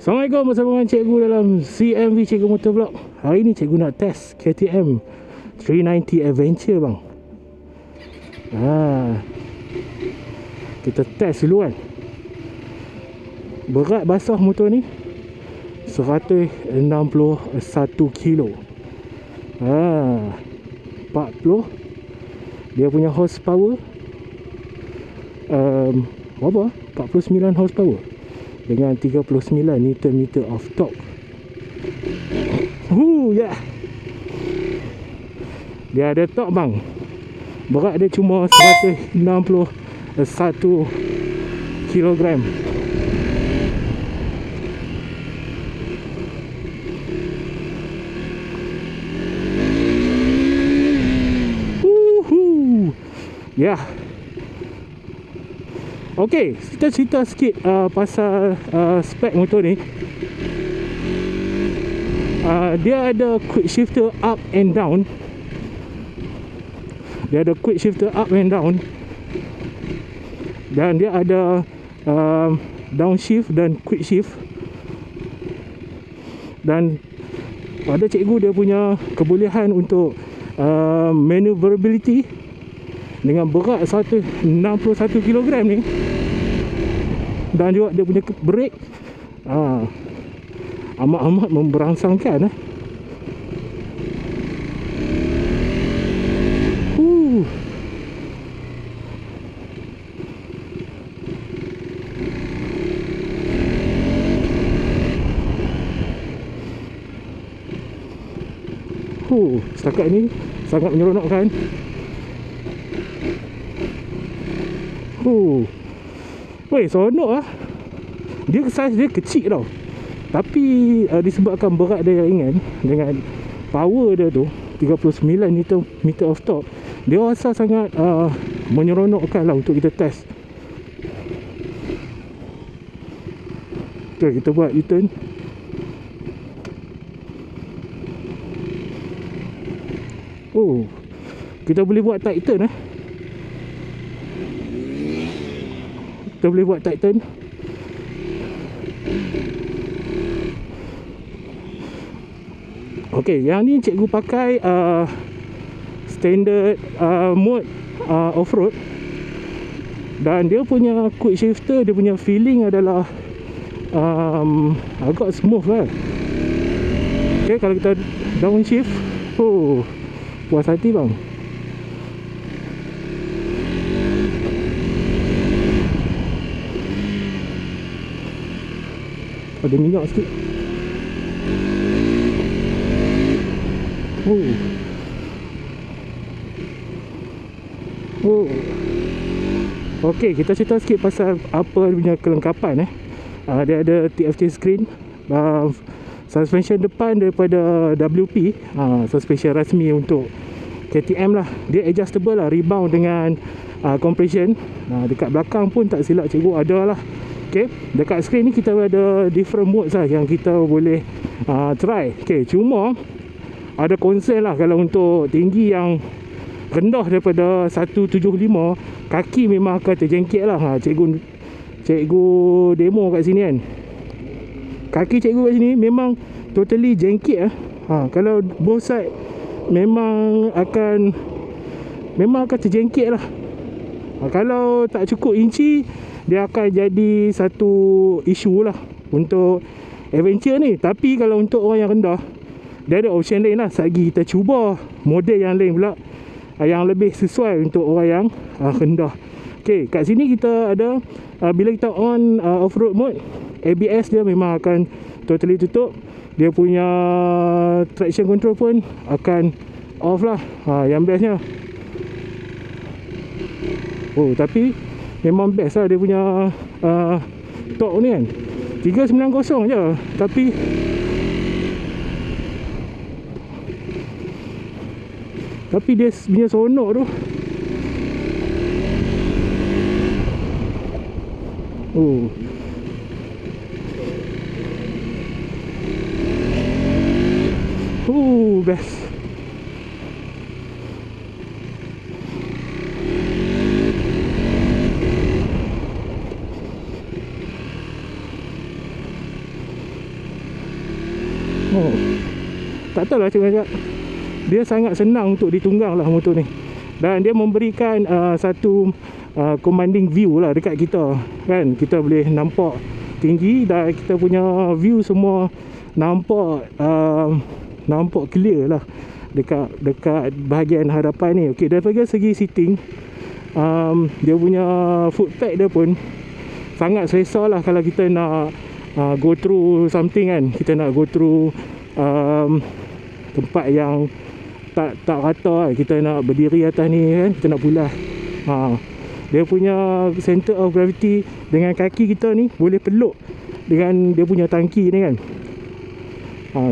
Assalamualaikum, bersama dengan cikgu dalam CMV Cikgu Motor Vlog. Hari ni cikgu nak test KTM 390 Adventure bang. Kita test dulu kan. Berat basah motor ni 161 kilo. 40 dia punya horsepower berapa? 49 horsepower dengan 39 Nm of torque. Yeah. Dia ada torque bang. Berat dia cuma 161 kilogram. Ya. Okey, kita cerita sikit pasal spek motor ni. Dia ada quick shifter up and down. Dan dia ada downshift dan quick shift. Dan pada cikgu dia punya kebolehan untuk maneuverability dengan berat 161 kg ni. Dan juga dia punya brake amat-amat memberangsangkan. Setakat ni sangat menyeronokkan. Weh, seronok lah. Dia saiz dia kecil tau. Tapi disebabkan berat dia yang ringan dengan power dia tu 39 Nm of torque, dia rasa sangat menyeronokkan lah untuk kita test. Okay, kita buat U-turn. Kita boleh buat tight turn. Kita boleh buat tight turn. Okey, yang ni cikgu pakai standard mode off-road. Dan dia punya quick shifter, dia punya feeling adalah agak smooth lah. Okay, kalau kita downshift, puas hati bang. Ada minyak sikit. Okey, kita cerita sikit pasal apa punya kelengkapan. Dia ada TFT screen, suspension depan daripada WP, suspension rasmi untuk KTM lah. Dia adjustable lah, rebound dengan compression. Dekat belakang pun tak silap cikgu ada lah. Okay, dekat screen ni kita ada different modes lah yang kita boleh try. Okay, cuma ada concern lah kalau untuk tinggi yang rendah daripada 175, kaki memang akan terjengkit lah. Cikgu demo kat sini kan. Kaki cikgu kat sini memang totally jengkit. Kalau both side memang akan terjengkit lah. Kalau tak cukup inci, dia akan jadi satu isu lah untuk adventure ni. Tapi kalau untuk orang yang rendah, dia ada option lain lah. Selagi kita cuba model yang lain pula, yang lebih sesuai untuk orang yang rendah. Okay, kat sini kita ada bila kita on off-road mode, ABS dia memang akan totally tutup. Dia punya traction control pun akan off lah. Yang bestnya. Tapi memang best lah dia punya torque ni kan. 390 je. Tapi dia punya seronok tu. Best. Oh. Tak tahu lah cakap, dia sangat senang untuk ditunggang lah motor ni. Dan dia memberikan satu commanding view lah dekat kita kan. Kita boleh nampak tinggi dan kita punya view semua nampak nampak clear lah dekat bahagian hadapan ni. Okey, daripada segi seating, dia punya foot pad dia pun sangat selesa lah kalau kita nak go through something kan. Kita nak go through tempat yang tak rata kan. Kita nak berdiri atas ni kan, kita nak pulas. Dia punya center of gravity dengan kaki kita ni boleh peluk dengan dia punya tangki ni kan.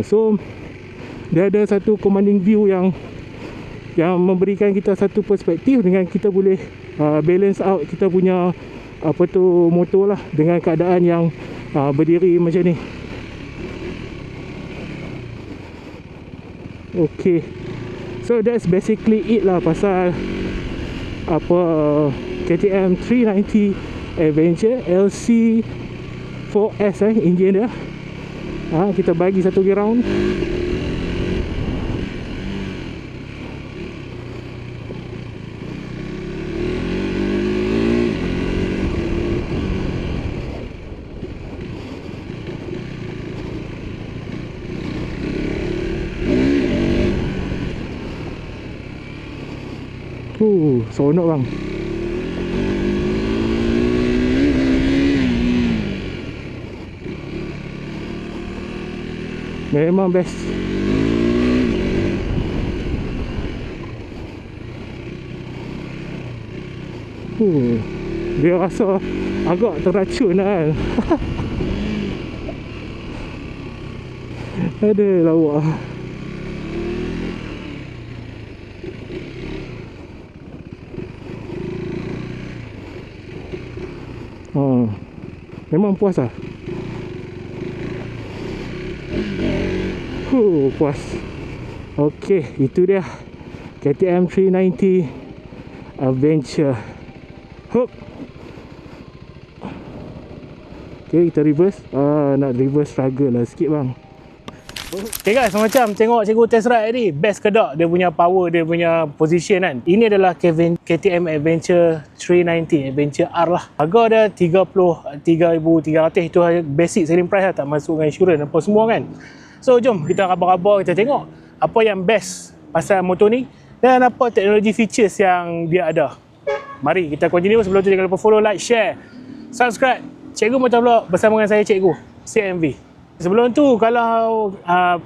So dia ada satu commanding view yang memberikan kita satu perspektif dengan kita boleh balance out kita punya motor lah dengan keadaan yang berdiri macam ni. Okay, so that's basically it lah pasal KTM 390 Adventure LC 4S engine dia. Kita bagi satu round. Seronok bang. Memang best. Dia rasa agak teracun kan. Aduh lawak. Memang puas lah. Puas. Okay, itu dia KTM 390 Adventure. Hop. Okay, kita reverse. Nak reverse struggle lah sikit bang. Okay guys, macam tengok cikgu test ride ni, best ke tak dia punya power, dia punya position kan. Ini adalah KTM Adventure 390 Adventure R lah. Harga dia 33,300. Itu basic selling price lah, tak masuk dengan insurans apa semua kan. So jom kita khabar-khabar, kita tengok apa yang best pasal motor ni dan apa teknologi features yang dia ada. Mari kita continue. Sebelum tu jangan lupa follow, like, share, subscribe Cikgu Motovlog bersama dengan saya Cikgu CMV. Sebelum tu, kalau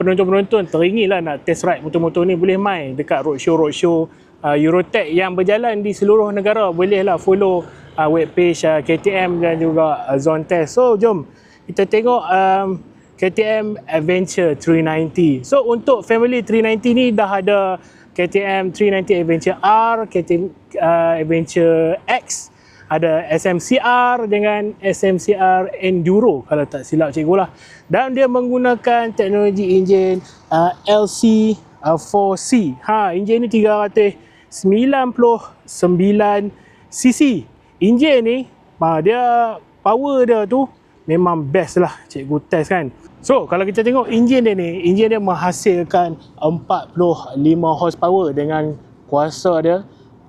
penonton-penonton teringin lah nak test ride motor-motor ni, boleh main dekat roadshow Eurotech yang berjalan di seluruh negara. Boleh lah follow webpage KTM dan juga Zone Test. So jom kita tengok KTM Adventure 390. So untuk family 390 ni dah ada KTM 390 Adventure R, KTM Adventure X, ada SMCR dengan SMCR Enduro kalau tak silap cikgu lah. Dan dia menggunakan teknologi enjin LC4C. Enjin ni 399cc. Enjin ni dia power dia tu memang best lah cikgu test kan. So kalau kita tengok enjin dia ni, enjin dia menghasilkan 45 horsepower dengan kuasa dia,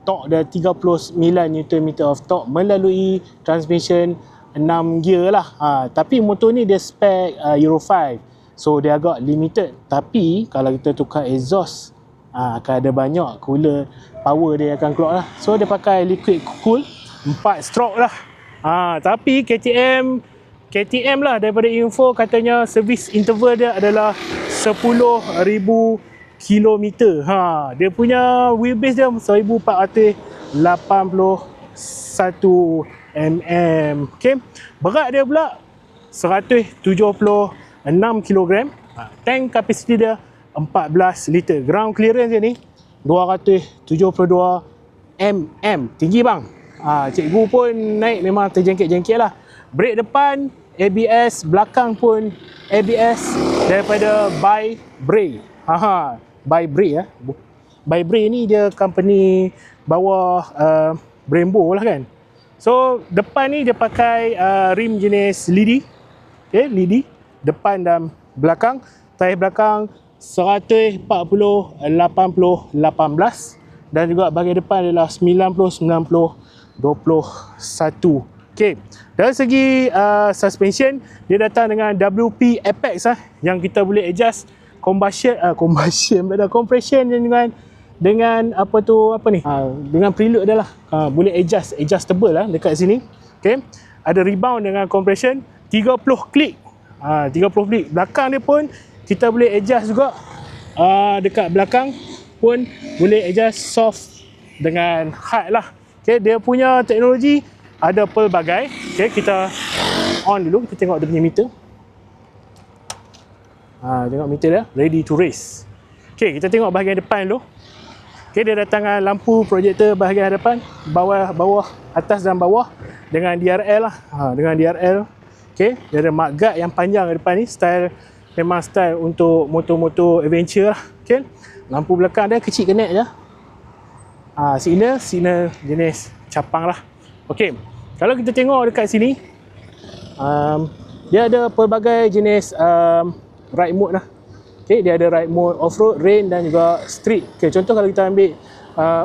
torque dia 39 Nm of torque melalui transmission 6 gear lah. Tapi motor ni dia spek Euro 5, so dia agak limited. Tapi kalau kita tukar exhaust, akan ada banyak cooler power dia akan keluar lah. So dia pakai liquid cool 4 stroke lah. Tapi KTM lah, daripada info katanya service interval dia adalah 10,000 kilometer. Dia punya wheelbase dia 1481 mm. Okay. Berat dia pula 176 kg. Tank kapasiti dia 14 liter. Ground clearance dia ni 272 mm. Tinggi bang. Cikgu pun naik memang terjengkit-jengkit lah. Brake depan ABS, belakang pun ABS daripada By-Brake. By-Brake By-Brake ni dia company bawah Brembo lah kan. So depan ni dia pakai rim jenis Lidi. Okay, Lidi depan dan belakang. Tair belakang 140/80/18 dan juga bahagian depan adalah 90/90/21. Okey. Dari segi suspension, dia datang dengan WP Apex yang kita boleh adjust compression dengan dengan preload dia lah. Boleh adjustable lah dekat sini. Okey. Ada rebound dengan compression 30 klik. 30 klik. Belakang dia pun kita boleh adjust juga. Dekat belakang pun boleh adjust soft dengan hard lah. Okey, dia punya teknologi ada pelbagai. Okey, kita on dulu, kita tengok dia punya meter. Tengok meter dia, ready to race. Okey, kita tengok bahagian depan dulu. Okey, dia datang dengan lampu projektor bahagian hadapan, bawah, atas dan bawah dengan DRL lah. Dengan DRL. Okey, dia ada mudguard yang panjang di depan ni, memang style untuk motor-motor adventure lah. Okey. Lampu belakang dia kecil kenek je. Signal jenis capang lah. Okey. Kalau kita tengok dekat sini, dia ada pelbagai jenis ride mode lah. Okey, dia ada ride mode off-road, rain dan juga street. Okey, contoh kalau kita ambil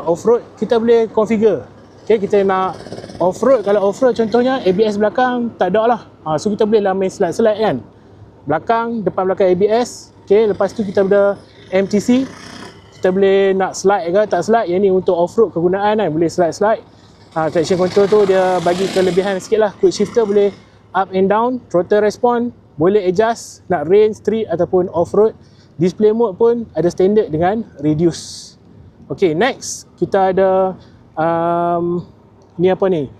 off-road, kita boleh configure. Okey, kita nak off-road, kalau off-road contohnya ABS belakang tak ada lah. So kita boleh lah main slide-slide kan. Depan belakang ABS. Okey, lepas tu kita ada MTC. Kita boleh nak slide ke tak slide. Yang ni untuk off-road kegunaan kan, boleh slide-slide. Traction control tu dia bagi kelebihan sikit lah. Quick shifter boleh up and down. Throttle response boleh adjust nak rain, street ataupun off-road. Display mode pun ada standard dengan reduce. Ok, next kita ada ni apa ni?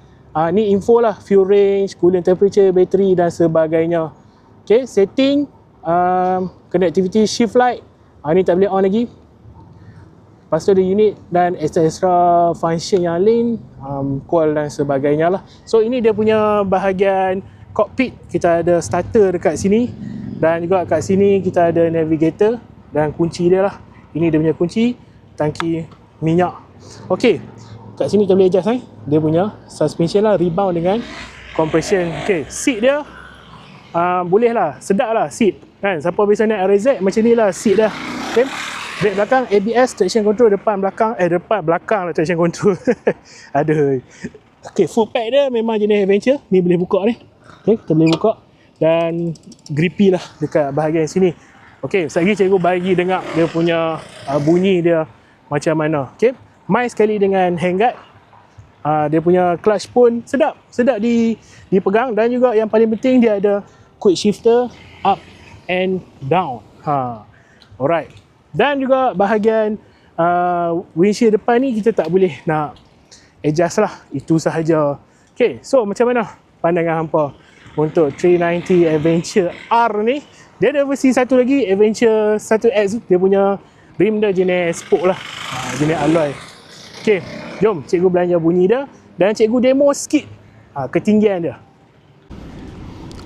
Ni info lah, fuel range, coolant temperature, bateri dan sebagainya. Ok, setting connectivity shift light. Ni tak boleh on lagi. Lepas tu ada unit dan extra function yang lain, call dan sebagainya lah. So ini dia punya bahagian cockpit. Kita ada starter dekat sini dan juga kat sini kita ada navigator dan kunci dia lah. Ini dia punya kunci, tangki minyak. Ok, kat sini kita boleh adjust dia punya suspension lah, rebound dengan compression. Ok, seat dia boleh lah, sedap lah seat kan. Siapa biasa naik RZ macam ni lah seat dah. Okay. Brake belakang ABS, traction control depan belakang lah traction control. Aduh. Okey, foot pad dia memang jenis adventure. Ni boleh buka ni. Okey, kita boleh buka dan grippy lah dekat bahagian sini. Okey, sekali cikgu bagi dengar dia punya bunyi dia macam mana. Okey, main sekali dengan handguard. Dia punya clutch pun sedap dipegang dan juga yang paling penting dia ada quick shifter up and down. Alright. Dan juga bahagian windshield depan ni kita tak boleh nak adjust lah. Itu sahaja. Okay, so macam mana pandangan hampa untuk 390 Adventure R ni? Dia ada versi satu lagi, Adventure 1X. Dia punya rim dia jenis spoke lah. Jenis alloy. Okay, jom cikgu belanja bunyi dia. Dan cikgu demo sikit ketinggian dia.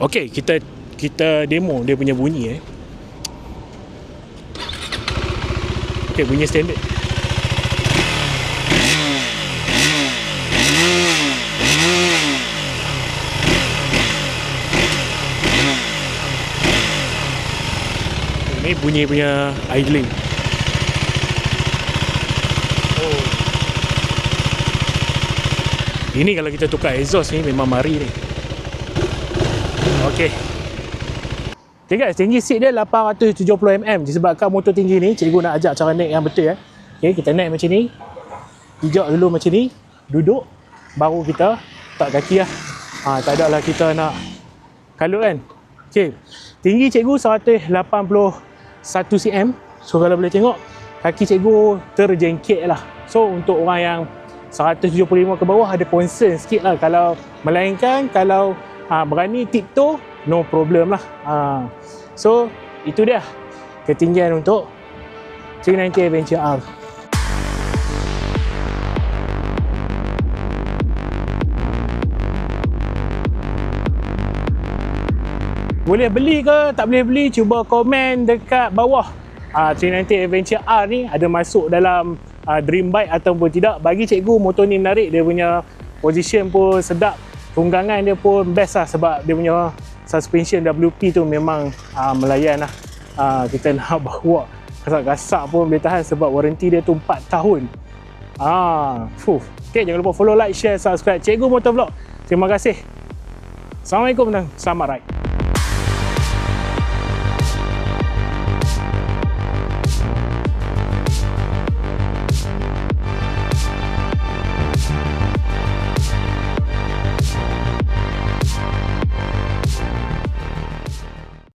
Okay, kita demo dia punya bunyi Okay, bunyi standard. Ini bunyi punya idling. Ini kalau kita tukar exhaust ni memang mari ni. Okey. Okay guys, tinggi seat dia 870mm. Disebabkan motor tinggi ni, cikgu nak ajak cara naik yang betul Okay, kita naik macam ni. Pijak dulu macam ni, duduk, baru kita tak kaki lah. Tak ada lah kita nak kalut kan. Okay, tinggi cikgu 181 cm. So kalau boleh tengok, kaki cikgu terjengkit lah. So untuk orang yang 175 ke bawah ada concern sikit lah. Kalau melainkan kalau berani tiptoe, no problem lah. So itu dia ketinggian untuk 390 Adventure R. Boleh beli ke tak boleh beli, cuba komen dekat bawah. 390 Adventure R ni ada masuk dalam dream bike ataupun tidak. Bagi cikgu motor ni menarik, dia punya position pun sedap, tunggangan dia pun best lah sebab dia punya suspension WP tu memang melayan lah. kita nak bawa gasak-gasak pun boleh tahan sebab waranti dia tu 4 tahun. Okay, jangan lupa follow, like, share, subscribe Cikgu Motovlog. Terima kasih. Assalamualaikum dan selamat ride.